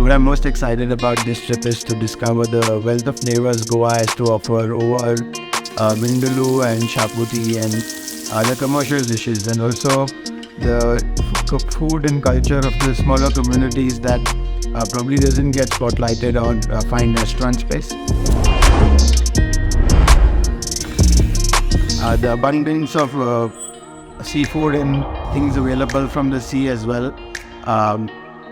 What I'm most excited about this trip is to discover the wealth of flavors Goa has to offer over Vindaloo and Shaputi and other commercial dishes, and also the food and culture of the smaller communities that probably doesn't get spotlighted on fine restaurant space. The abundance of seafood and things available from the sea as well.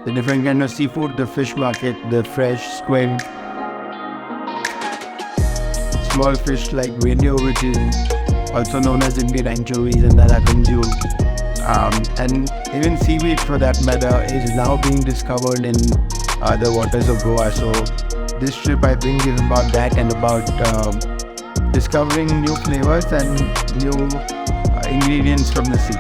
The different kind of seafood, the fish market, the fresh squid, small fish like radio, which is also known as Indian anchovies, and that are consumed. And even seaweed, for that matter, is now being discovered in the waters of Goa. So this trip, I think, is about that and about discovering new flavors and new ingredients from the sea.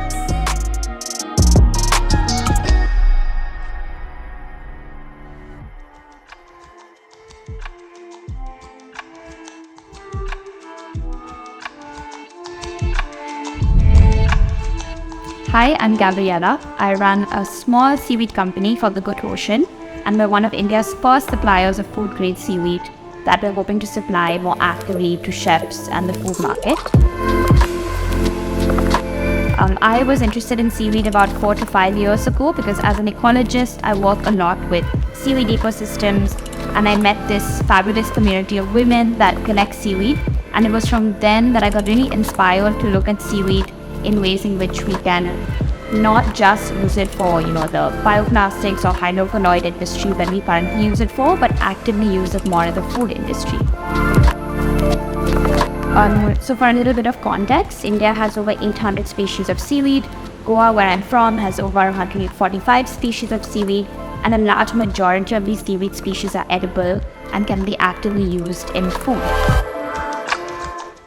Hi, I'm Gabriella. I run a small seaweed company called the Good Ocean, and we're one of India's first suppliers of food-grade seaweed that we're hoping to supply more actively to chefs and the food market. I was interested in seaweed about 4 to 5 years ago because as an ecologist, I work a lot with seaweed ecosystems, and I met this fabulous community of women that collect seaweed, and it was from then that I got really inspired to look at seaweed in ways in which we can not just use it for, the bioplastics or hydrocolloid industry that we currently use it for, but actively use it more in the food industry. So for a little bit of context, India has over 800 species of seaweed. Goa, where I'm from, has over 145 species of seaweed, and a large majority of these seaweed species are edible and can be actively used in food.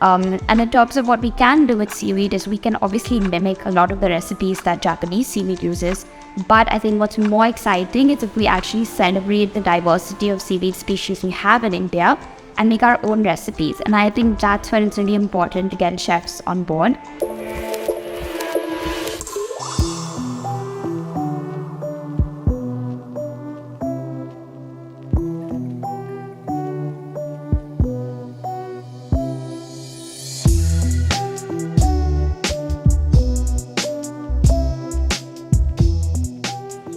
And in terms of what we can do with seaweed is we can obviously mimic a lot of the recipes that Japanese seaweed uses, but I think what's more exciting is if we actually celebrate the diversity of seaweed species we have in India and make our own recipes, and I think that's where it's really important to get chefs on board.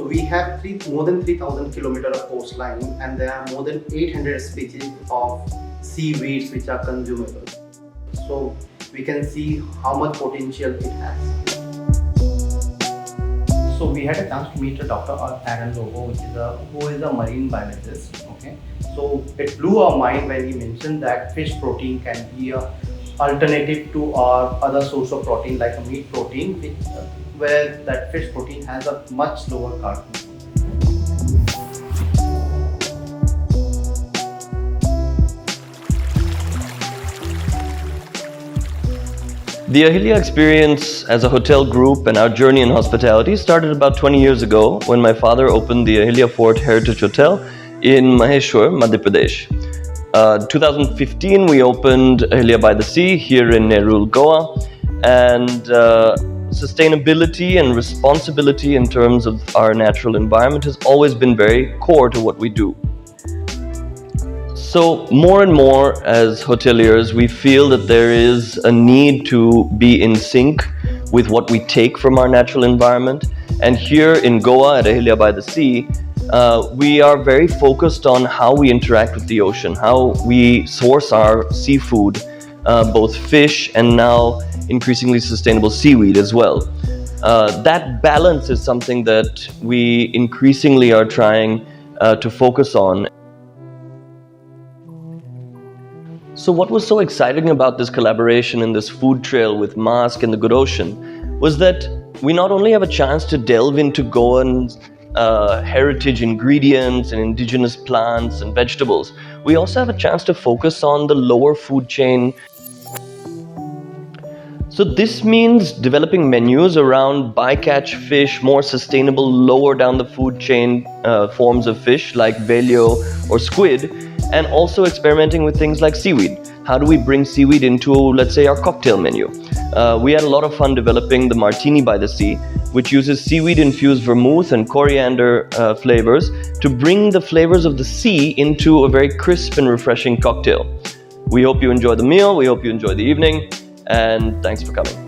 We have more than 3,000 kilometers of coastline, and there are more than 800 species of seaweeds which are consumable. So we can see how much potential it has. So we had a chance to meet Dr. Aaron Lobo, who is a marine biologist. Okay, so it blew our mind when he mentioned that fish protein can be an alternative to our other source of protein like a meat protein, where that fish protein has a much lower carbon. The Ahilya experience as a hotel group and our journey in hospitality started about 20 years ago when my father opened the Ahilya Fort Heritage Hotel in Maheshwar, Madhya Pradesh. 2015 we opened Ahilya by the Sea here in Nerul, Goa, and sustainability and responsibility in terms of our natural environment has always been very core to what we do. So more and more as hoteliers, we feel that there is a need to be in sync with what we take from our natural environment. And here in Goa at Ahilya by the Sea, we are very focused on how we interact with the ocean, how we source our seafood, both fish and now increasingly sustainable seaweed as well. That balance is something that we increasingly are trying to focus on. So what was so exciting about this collaboration in this food trail with MASQUE and the Good Ocean was that we not only have a chance to delve into Goan's heritage ingredients and indigenous plants and vegetables, we also have a chance to focus on the lower food chain. So this means developing menus around bycatch fish, more sustainable, lower down the food chain forms of fish like velio or squid, and also experimenting with things like seaweed. How do we bring seaweed into, let's say, our cocktail menu? we had a lot of fun developing the Martini by the Sea, which uses seaweed-infused vermouth and coriander flavors to bring the flavors of the sea into a very crisp and refreshing cocktail. We hope you enjoy the meal, we hope you enjoy the evening, and thanks for coming.